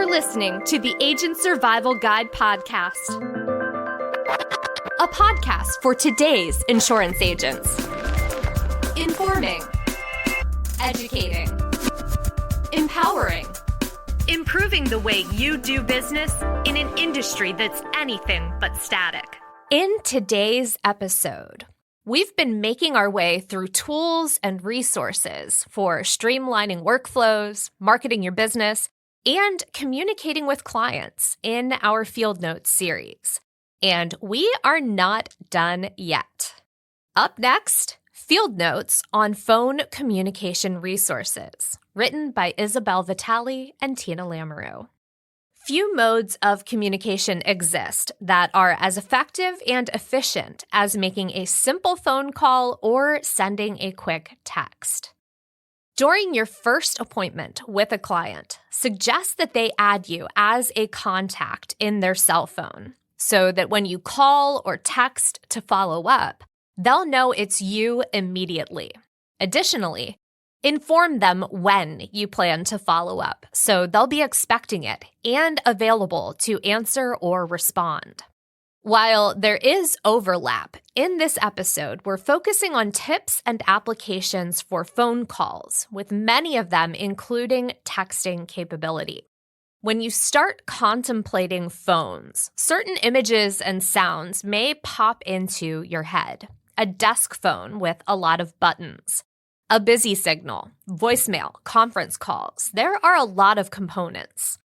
listening to the Agent Survival Guide podcast, a podcast for today's insurance agents. Informing, educating, empowering, improving the way you do business in an industry that's anything but static. In today's episode, we've been making our way through tools and resources for streamlining workflows, marketing your business, and communicating with clients in our Field Notes series. And we are not done yet. Up next, Field Notes on Phone Communication Resources, written by Isabel Vitale and Tina Lamoureux. Few modes of communication exist that are as effective and efficient as making a simple phone call or sending a quick text. During your first appointment with a client, suggest that they add you as a contact in their cell phone so that when you call or text to follow up, they'll know it's you immediately. Additionally, inform them when you plan to follow up so they'll be expecting it and available to answer or respond. While there is overlap, in this episode, we're focusing on tips and applications for phone calls, with many of them including texting capability. When you start contemplating phones, certain images and sounds may pop into your head. A desk phone with a lot of buttons, a busy signal, voicemail, conference calls. There are a lot of components.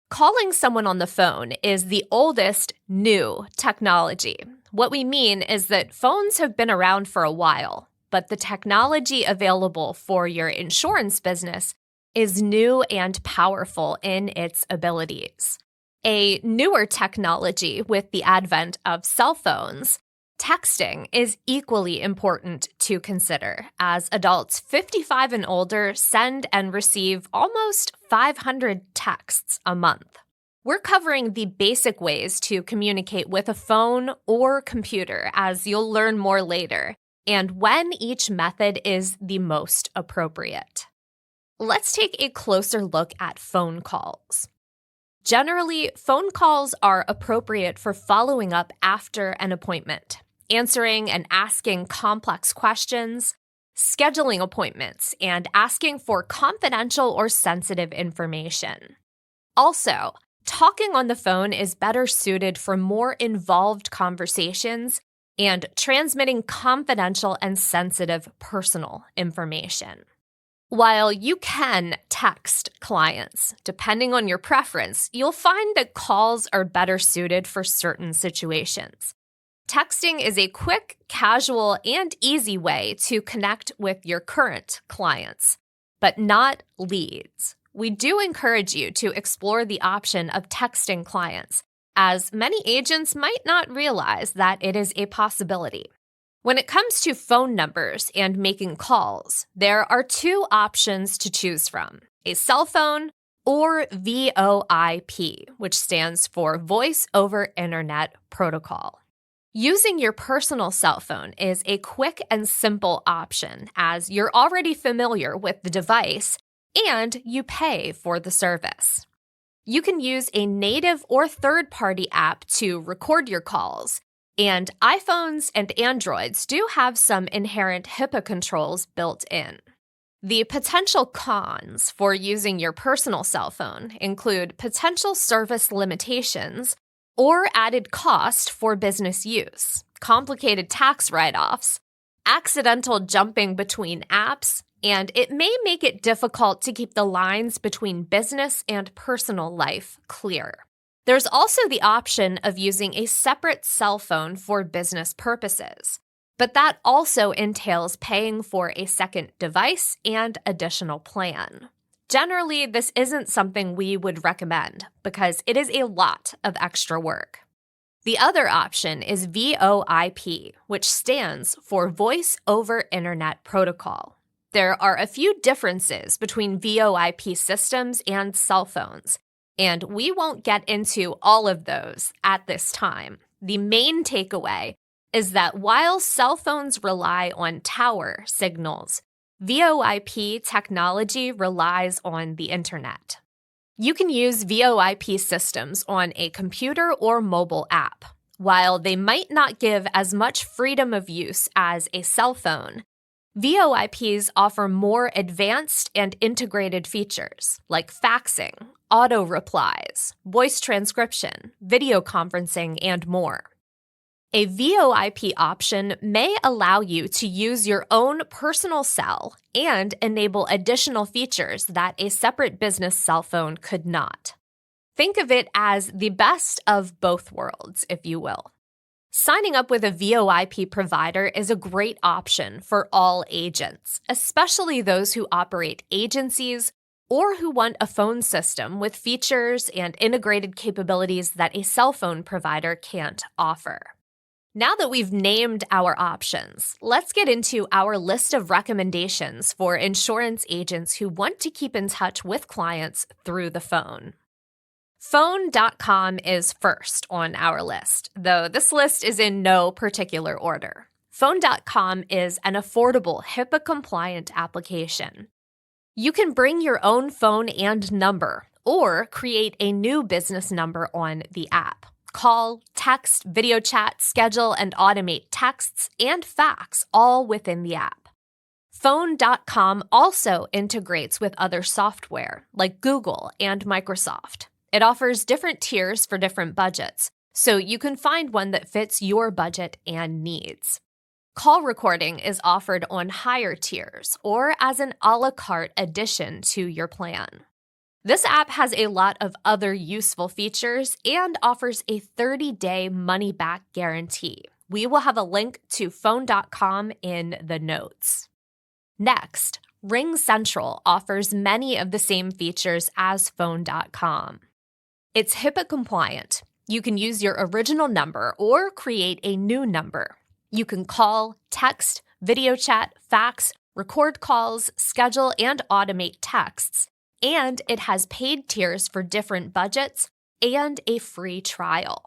Calling someone on the phone is the oldest new technology. What we mean is that phones have been around for a while, but the technology available for your insurance business is new and powerful in its abilities. A newer technology with the advent of cell phones, texting is equally important to consider, as adults 55 and older send and receive almost 500 texts a month. We're covering the basic ways to communicate with a phone or computer, as you'll learn more later, and when each method is the most appropriate. Let's take a closer look at phone calls. Generally, phone calls are appropriate for following up after an appointment, answering and asking complex questions, scheduling appointments, and asking for confidential or sensitive information. Also, talking on the phone is better suited for more involved conversations and transmitting confidential and sensitive personal information. While you can text clients, depending on your preference, you'll find that calls are better suited for certain situations. Texting is a quick, casual, and easy way to connect with your current clients, but not leads. We do encourage you to explore the option of texting clients, as many agents might not realize that it is a possibility. When it comes to phone numbers and making calls, there are two options to choose from: a cell phone or VoIP, which stands for Voice over Internet Protocol. Using your personal cell phone is a quick and simple option, as you're already familiar with the device and you pay for the service. You can use a native or third-party app to record your calls, and iPhones and Androids do have some inherent HIPAA controls built in. The potential cons for using your personal cell phone include potential service limitations or added cost for business use, complicated tax write-offs, accidental jumping between apps, and it may make it difficult to keep the lines between business and personal life clear. There's also the option of using a separate cell phone for business purposes, but that also entails paying for a second device and additional plan. Generally, this isn't something we would recommend because it is a lot of extra work. The other option is VoIP, which stands for Voice over Internet Protocol. There are a few differences between VoIP systems and cell phones, and we won't get into all of those at this time. The main takeaway is that while cell phones rely on tower signals, VoIP technology relies on the internet. You can use VoIP systems on a computer or mobile app. While they might not give as much freedom of use as a cell phone, VoIPs offer more advanced and integrated features like faxing, auto replies, voice transcription, video conferencing, and more. A VoIP option may allow you to use your own personal cell and enable additional features that a separate business cell phone could not. Think of it as the best of both worlds, if you will. Signing up with a VoIP provider is a great option for all agents, especially those who operate agencies or who want a phone system with features and integrated capabilities that a cell phone provider can't offer. Now that we've named our options, let's get into our list of recommendations for insurance agents who want to keep in touch with clients through the phone. Phone.com is first on our list, though this list is in no particular order. Phone.com is an affordable HIPAA-compliant application. You can bring your own phone and number, or create a new business number on the app. Call, text, video chat, schedule, and automate texts and fax all within the app. Phone.com also integrates with other software like Google and Microsoft. It offers different tiers for different budgets, so you can find one that fits your budget and needs. CallRecording is offered on higher tiers or as an a la carte addition to your plan. This app has a lot of other useful features and offers a 30-day money-back guarantee. We will have a link to Phone.com in the notes. Next, RingCentral offers many of the same features as Phone.com. It's HIPAA compliant. You can use your original number or create a new number. You can call, text, video chat, fax, record calls, schedule, and automate texts. And it has paid tiers for different budgets and a free trial.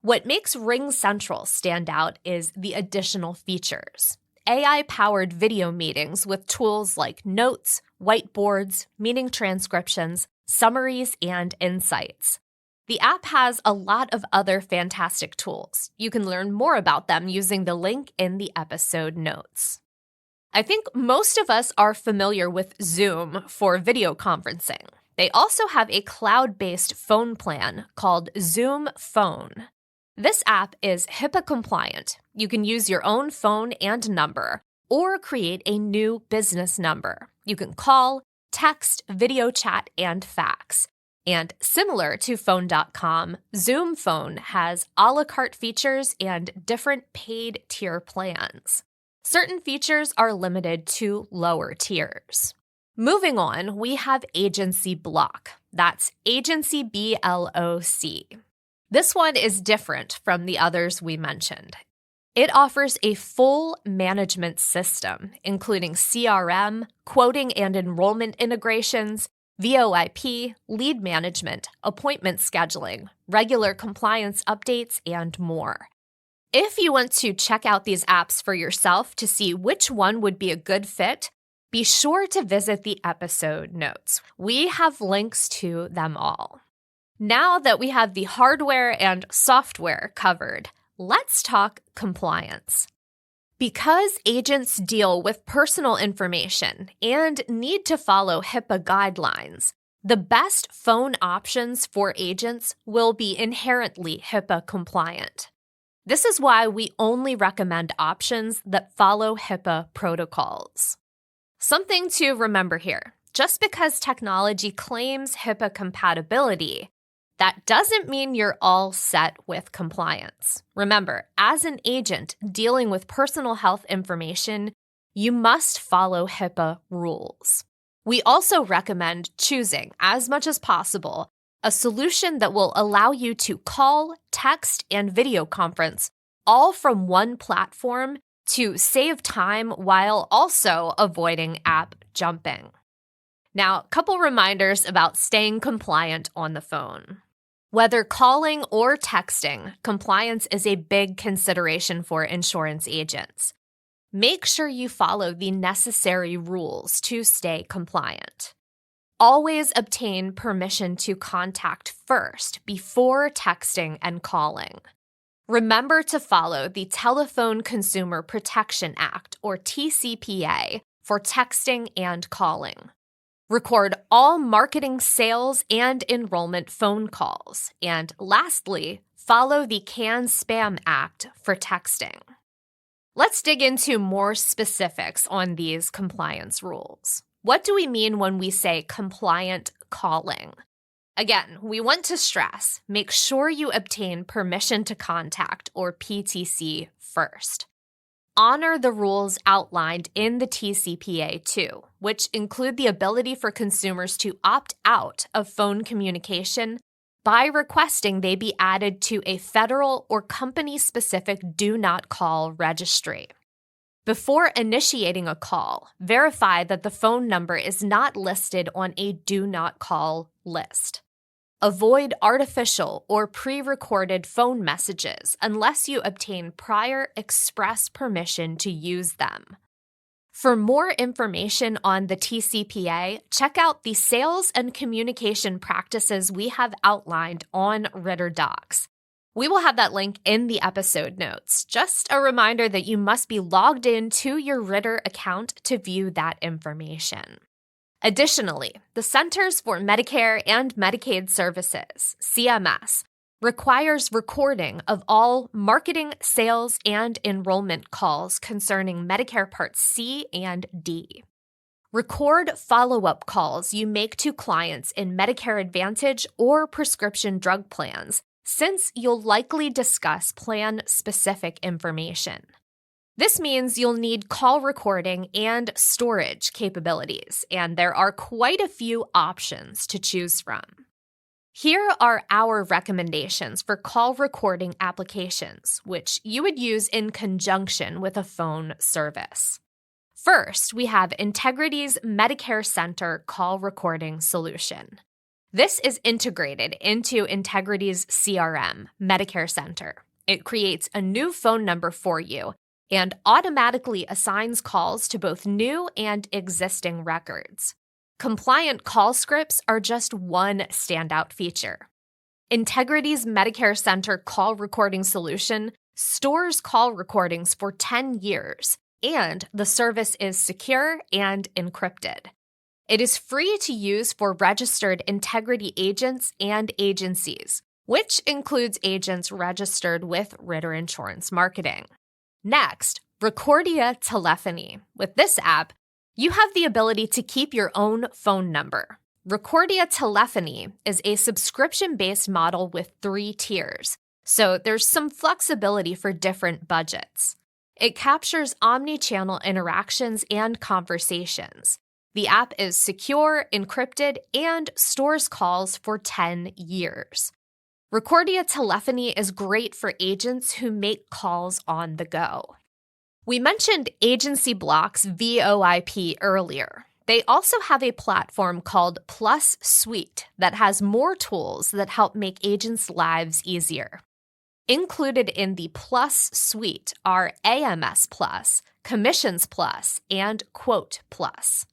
What makes RingCentral stand out is the additional features. AI-powered video meetings with tools like notes, whiteboards, meeting transcriptions, summaries, and insights. The app has a lot of other fantastic tools. You can learn more about them using the link in the episode notes. I think most of us are familiar with Zoom for video conferencing. They also have a cloud-based phone plan called Zoom Phone. This app is HIPAA compliant. You can use your own phone and number or create a new business number. You can call, text, video chat, and fax. And similar to Phone.com, Zoom Phone has a la carte features and different paid tier plans. Certain features are limited to lower tiers. Moving on, we have AgencyBloc. That's AgencyBloc. This one is different from the others we mentioned. It offers a full management system, including CRM, quoting and enrollment integrations, VoIP, lead management, appointment scheduling, regular compliance updates, and more. If you want to check out these apps for yourself to see which one would be a good fit, be sure to visit the episode notes. We have links to them all. Now that we have the hardware and software covered, let's talk compliance. Because agents deal with personal information and need to follow HIPAA guidelines, the best phone options for agents will be inherently HIPAA compliant. This is why we only recommend options that follow HIPAA protocols. Something to remember here, just because technology claims HIPAA compatibility, that doesn't mean you're all set with compliance. Remember, as an agent dealing with personal health information, you must follow HIPAA rules. We also recommend choosing, as much as possible, a solution that will allow you to call, text, and video conference all from one platform to save time while also avoiding app jumping. Now, a couple reminders about staying compliant on the phone. Whether calling or texting, compliance is a big consideration for insurance agents. Make sure you follow the necessary rules to stay compliant. Always obtain permission to contact first before texting and calling. Remember to follow the Telephone Consumer Protection Act, or TCPA, for texting and calling. Record all marketing, sales, and enrollment phone calls. And lastly, follow the CAN Spam Act for texting. Let's dig into more specifics on these compliance rules. What do we mean when we say compliant calling? Again, we want to stress, make sure you obtain permission to contact, or PTC, first. Honor the rules outlined in the TCPA too, which include the ability for consumers to opt out of phone communication by requesting they be added to a federal or company-specific Do Not Call registry. Before initiating a call, verify that the phone number is not listed on a Do Not Call list. Avoid artificial or pre-recorded phone messages unless you obtain prior express permission to use them. For more information on the TCPA, check out the sales and communication practices we have outlined on Ritter Docs. We will have that link in the episode notes. Just a reminder that you must be logged in to your Ritter account to view that information. Additionally, the Centers for Medicare and Medicaid Services, CMS, requires recording of all marketing, sales, and enrollment calls concerning Medicare Parts C and D. Record follow-up calls you make to clients in Medicare Advantage or prescription drug plans, since you'll likely discuss plan-specific information. This means you'll need call recording and storage capabilities, and there are quite a few options to choose from. Here are our recommendations for call recording applications, which you would use in conjunction with a phone service. First, we have Integrity's Medicare Center call recording solution. This is integrated into Integrity's CRM, Medicare Center. It creates a new phone number for you and automatically assigns calls to both new and existing records. Compliant call scripts are just one standout feature. Integrity's Medicare Center call recording solution stores call recordings for 10 years, and the service is secure and encrypted. It is free to use for registered Integrity agents and agencies, which includes agents registered with Ritter Insurance Marketing. Next, Recordia Telephony. With this app, you have the ability to keep your own phone number. Recordia Telephony is a subscription-based model with 3 tiers, so there's some flexibility for different budgets. It captures omni-channel interactions and conversations. The app is secure, encrypted, and stores calls for 10 years. Recordia Telephony is great for agents who make calls on the go. We mentioned AgencyBloc's VoIP earlier. They also have a platform called Plus Suite that has more tools that help make agents' lives easier. Included in the Plus Suite are AMS Plus, Commissions Plus, and Quote Plus.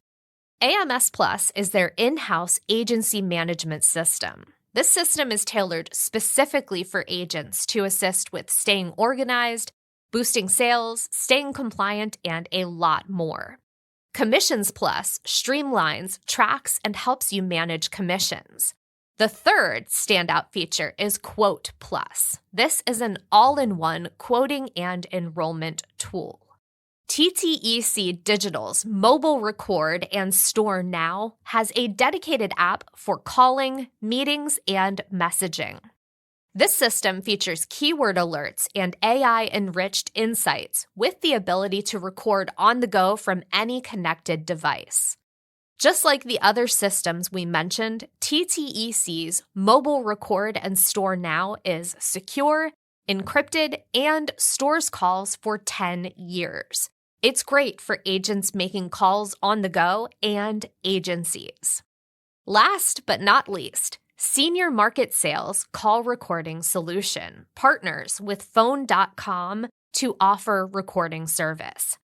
AMS Plus is their in-house agency management system. This system is tailored specifically for agents to assist with staying organized, boosting sales, staying compliant, and a lot more. Commissions Plus streamlines, tracks, and helps you manage commissions. The third standout feature is Quote Plus. This is an all-in-one quoting and enrollment tool. TTEC Digital's Mobile Record and Store Now has a dedicated app for calling, meetings, and messaging. This system features keyword alerts and AI-enriched insights with the ability to record on the go from any connected device. Just like the other systems we mentioned, TTEC's Mobile Record and Store Now is secure, encrypted, and stores calls for 10 years. It's great for agents making calls on the go and agencies. Last but not least, Senior Market Sales Call Recording Solution partners with Phone.com to offer recording service.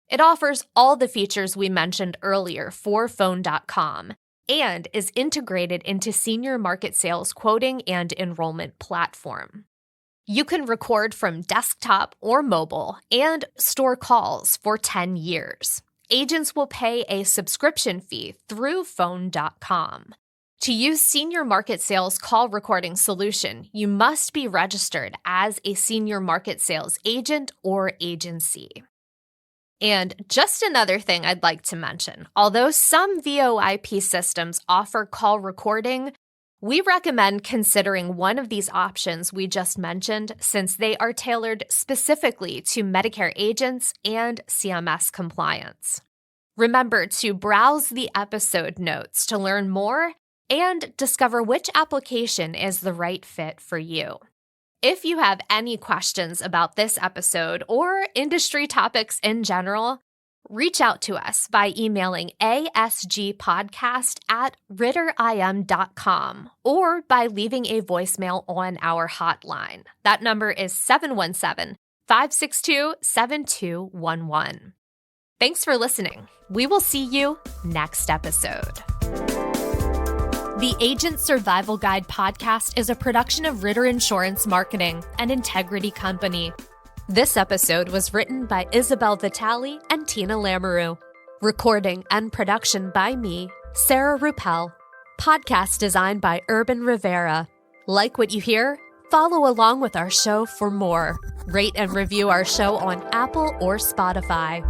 It offers all the features we mentioned earlier for Phone.com and is integrated into Senior Market Sales quoting and enrollment platform. You can record from desktop or mobile and store calls for 10 years. Agents will pay a subscription fee through phone.com. To use Senior Market Sales call recording solution, you must be registered as a Senior Market Sales agent or agency. And just another thing I'd like to mention, although some VoIP systems offer call recording, we recommend considering one of these options we just mentioned since they are tailored specifically to Medicare agents and CMS compliance. Remember to browse the episode notes to learn more and discover which application is the right fit for you. If you have any questions about this episode or industry topics in general, reach out to us by emailing asgpodcast@ritterim.com or by leaving a voicemail on our hotline. That number is 717-562-7211. Thanks for listening. We will see you next episode. The Agent Survival Guide podcast is a production of Ritter Insurance Marketing, an integrity company. This episode was written by Isabel Vitale and Tina Lamoureux. Recording and production by me, Sarah Ruppel. Podcast design by Urban Rivera. Like what you hear? Follow along with our show for more. Rate and review our show on Apple or Spotify.